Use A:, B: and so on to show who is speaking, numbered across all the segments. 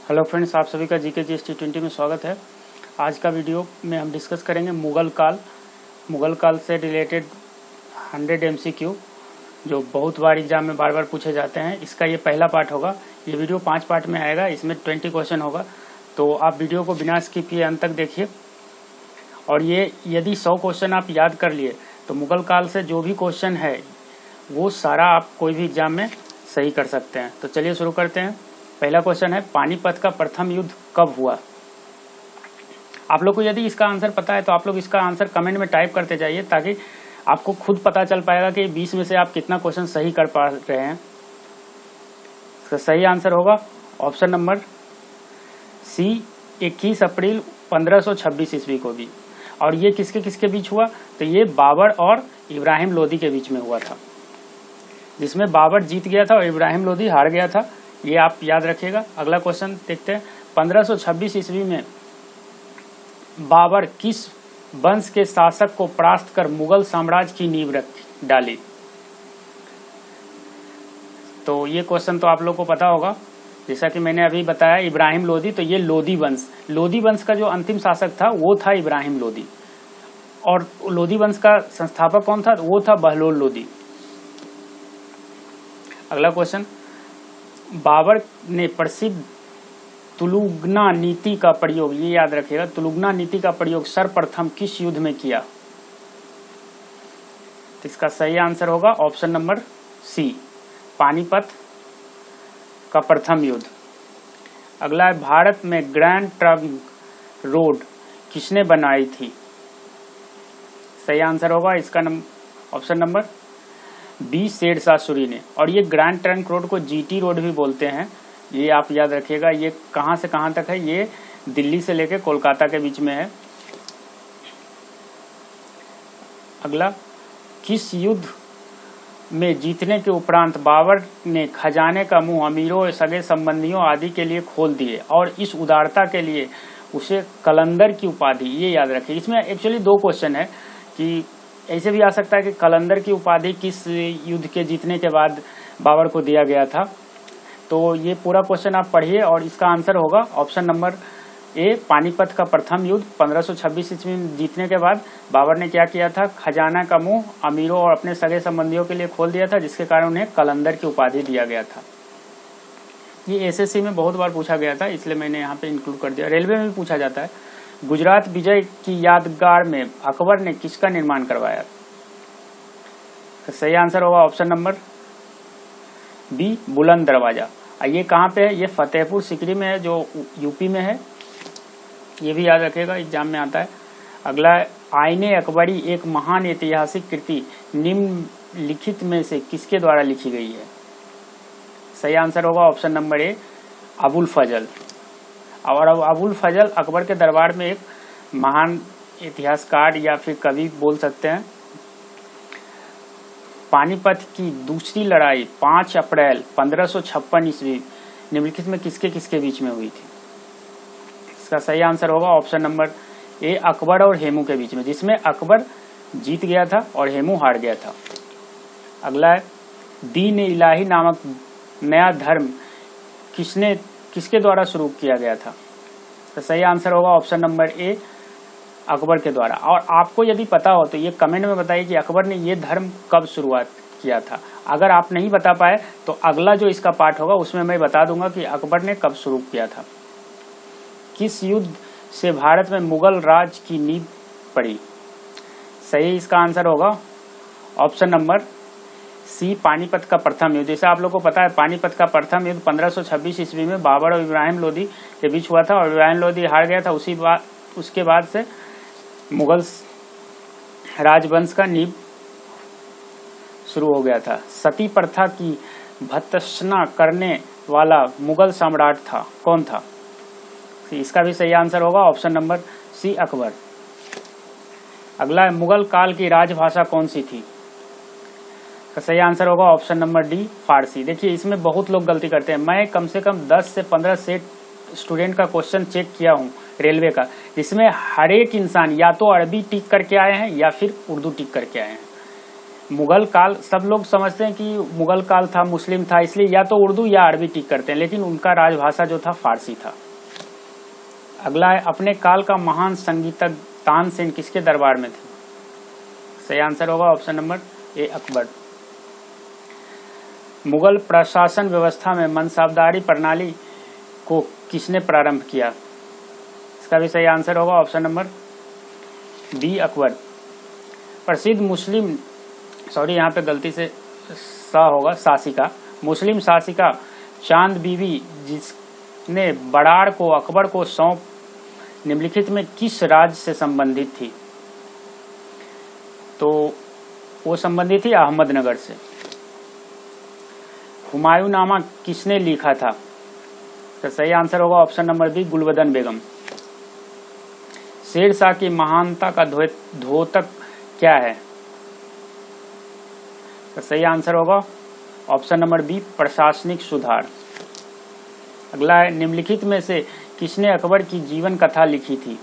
A: Hello friends, आप सभी का जीके जीएस T20 में स्वागत है। आज का वीडियो में हम डिस्कस करेंगे मुगल काल से रिलेटेड 100 MCQ जो बहुत बार एग्जाम में बार बार पूछे जाते हैं। इसका ये पहला पार्ट होगा। ये वीडियो 5 पार्ट में आएगा, इसमें 20 क्वेश्चन होगा, तो आप वीडियो को बिना स्किप किए अंत तक देखिए। और ये यदि 100 क्वेश्चन आप याद कर लिए तो मुगल काल से जो भी क्वेश्चन है वो सारा आप कोई भी एग्जाम में सही कर सकते हैं। तो चलिए शुरू करते हैं। पहला क्वेश्चन है, पानीपत का प्रथम युद्ध कब हुआ? आप लोग को यदि इसका आंसर पता है तो आप लोग इसका आंसर कमेंट में टाइप करते जाइए, ताकि आपको खुद पता चल पाएगा कि 20 में से आप कितना क्वेश्चन सही कर पा रहे हैं। इसका सही आंसर होगा ऑप्शन नंबर सी, 21 अप्रैल 1526 ईस्वी को भी। और ये किसके किसके बीच हुआ? तो ये बाबर और इब्राहिम लोदी के बीच में हुआ था, जिसमें बाबर जीत गया था और इब्राहिम लोदी हार गया था। ये आप याद रखिएगा। अगला क्वेश्चन देखते हैं। 1526 ईस्वी में बाबर किस वंश के शासक को परास्त कर मुगल साम्राज्य की नींव डाली? तो ये क्वेश्चन तो आप लोग को पता होगा, जैसा कि मैंने अभी बताया, इब्राहिम लोदी। तो ये लोदी वंश का जो अंतिम शासक था वो था इब्राहिम लोदी। और लोदी वंश का संस्थापक कौन था? वो था बहलोल लोदी। अगला क्वेश्चन, बाबर ने प्रसिद्ध तुलुगना नीति का प्रयोग, ये याद रखिएगा, तुलुगना नीति का प्रयोग सर्वप्रथम किस युद्ध में किया? तो इसका सही आंसर होगा ऑप्शन नंबर सी, पानीपत का प्रथम युद्ध। अगला है, भारत में ग्रैंड ट्रंक रोड किसने बनाई थी? सही आंसर होगा इसका option number B, Sher Shah Suri ने। और ये ग्रैंड ट्रंक रोड को जीटी रोड भी बोलते हैं, ये आप याद रखिएगा। ये कहां से कहां तक है? ये दिल्ली से लेकर कोलकाता के बीच में है। अगला, किस युद्ध में जीतने के उपरांत बाबर ने खजाने का मुंह अमीरों, सगे संबंधियों आदि के लिए खोल दिए और इस उदारता के लिए उसे कलंदर की उपाधि, ये याद रखिए। इसमें एक्चुअली 2 क्वेश्चन है कि ऐसे भी आ सकता है कि कलंदर की उपाधि किस युद्ध के जीतने के बाद बाबर को दिया गया था। तो ये पूरा क्वेश्चन आप पढ़िए और इसका आंसर होगा ऑप्शन नंबर ए, पानीपत का प्रथम युद्ध 1526 ईस्वी में जीतने के बाद बाबर ने क्या किया था? खजाना का मुंह अमीरों और अपने सगे संबंधियों के लिए खोल दिया था, जिसके कारण उन्हें कलंदर की उपाधि दिया गया था। ये एसएससी में बहुत बार पूछा गया था, इसलिए मैंने यहाँ पे इंक्लूड कर दिया। रेलवे में भी पूछा जाता है। गुजरात विजय की यादगार में अकबर ने किसका निर्माण करवाया? तो सही आंसर होगा ऑप्शन नंबर बी, बुलंद दरवाजा। ये कहाँ पे है? ये फतेहपुर सीकरी में है, जो यूपी में है। ये भी याद रखिएगा, एग्जाम में आता है। अगला, आईने अकबरी एक महान ऐतिहासिक कृति निम्नलिखित में से किसके द्वारा लिखी गई है? सही आंसर होगा ऑप्शन नंबर ए, अबुल फजल। और अबुल फजल अकबर के दरबार में एक महान इतिहासकार या फिर कवि बोल सकते हैं। पानीपत की दूसरी लड़ाई 5 अप्रैल 1556 ईस्वी निम्नलिखित में किसके किसके बीच में हुई थी? इसका सही आंसर होगा ऑप्शन नंबर ए, अकबर और हेमू के बीच में, जिसमें अकबर जीत गया था और हेमू हार गया था। अगला है, दीन इलाही नामक नया धर्म किसके द्वारा शुरू किया गया था? तो सही आंसर होगा ऑप्शन नंबर ए, अकबर के द्वारा। और आपको यदि पता हो तो ये कमेंट में बताइए कि अकबर ने ये धर्म कब शुरुआत किया था। अगर आप नहीं बता पाए तो अगला जो इसका पार्ट होगा उसमें मैं बता दूंगा कि अकबर ने कब शुरू किया था। किस युद्ध से भारत में मुगल राज की नींव पड़ी? सही इसका आंसर होगा ऑप्शन नंबर सी, पानीपत का प्रथम युद्ध। जैसे आप लोग को पता है, पानीपत का प्रथम युद्ध 1526 ईस्वी में बाबर और इब्राहिम लोदी के बीच हुआ था और इब्राहिम लोदी हार गया था। उसके बाद से मुगल राजवंश का नींव शुरू हो गया था। सती प्रथा की भत्सना करने वाला मुगल सम्राट था, कौन था? इसका भी सही आंसर होगा ऑप्शन नंबर सी, अकबर। अगला, मुगल काल की राजभाषा कौन सी थी? का सही आंसर होगा ऑप्शन नंबर डी, फारसी। देखिए, इसमें बहुत लोग गलती करते हैं। मैं कम से कम 10 से 15 सेट स्टूडेंट का क्वेश्चन चेक किया हूँ रेलवे का, जिसमें हर एक इंसान या तो अरबी टिक करके आए हैं या फिर उर्दू टिक करके आए हैं। मुगल काल सब लोग समझते हैं कि मुगल काल था, मुस्लिम था, इसलिए या तो उर्दू या अरबी टिक करते हैं, लेकिन उनका राजभाषा जो था फारसी था। अगला है, अपने काल का महान संगीतज्ञ तानसेन किसके दरबार में थे? सही आंसर होगा option number A Akbar. Mughal प्रशासन व्यवस्था में मनसाबदारी प्रणाली को किसने प्रारंभ किया? इसका भी सही आंसर होगा ऑप्शन नंबर बी अकबर। प्रसिद्ध मुस्लिम यहाँ पे गलती से सा होगा, शासिका, मुस्लिम शासिका चांद बीबी जिसने बड़ाड़ को अकबर को सौंप निम्नलिखित में किस राज्य से संबंधित थी? तो वो संबंधित थी अहमदनगर से। हुमायूंनामा किसने लिखा था? तो सही आंसर होगा ऑप्शन नंबर बी गुलबदन बेगम। शेरशाह की महानता का द्योतक क्या है? तो सही आंसर होगा ऑप्शन नंबर बी प्रशासनिक सुधार। अगला है, निम्नलिखित में से किसने अकबर की जीवन कथा लिखी थी?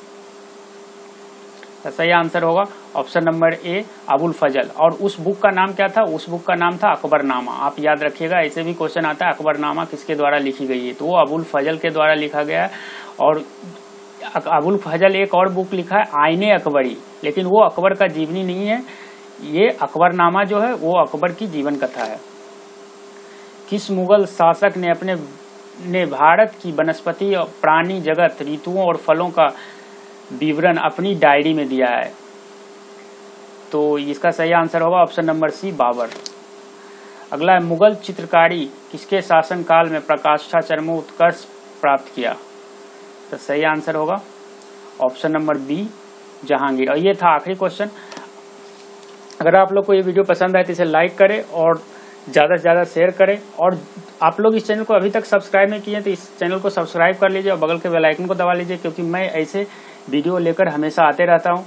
A: तो सही आंसर होगा ऑप्शन नंबर ए अबुल फजल। और उस बुक का नाम क्या था? उस बुक का नाम था अकबरनामा। आप याद रखिएगा, ऐसे भी क्वेश्चन आता है अकबरनामा किसके द्वारा लिखी गई है, तो वो अबुल फजल के द्वारा लिखा गया है। और अबुल फजल एक और बुक लिखा है आईने अकबरी, लेकिन वो अकबर का जीवनी नहीं है, ये अकबरनामा जो है वो अकबर की जीवन कथा है। किस मुगल शासक ने भारत की वनस्पति और प्राणी जगत, ऋतुओं और फलों का विवरण अपनी डायरी में दिया है? तो इसका सही आंसर होगा ऑप्शन नंबर सी बाबर। अगला है, मुगल चित्रकारी किसके शासनकाल में प्रकाशाचार्य उत्कर्ष प्राप्त किया? तो सही आंसर होगा ऑप्शन नंबर बी जहांगीर। और ये था आखिरी क्वेश्चन। अगर आप लोग को ये वीडियो पसंद आए तो इसे लाइक करें और ज़्यादा से ज़्यादा शेयर करें। और आप लोग इस चैनल को अभी तक सब्सक्राइब नहीं किए तो इस चैनल को सब्सक्राइब कर लीजिए और बगल के बेल आइकन को दबा लीजिए, क्योंकि मैं ऐसे वीडियो लेकर हमेशा आते रहता हूँ,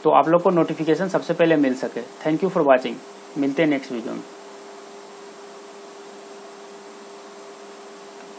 A: तो आप लोग को नोटिफिकेशन सबसे पहले मिल सके। Thank you for watching. मिलते हैं नेक्स्ट वीडियो में।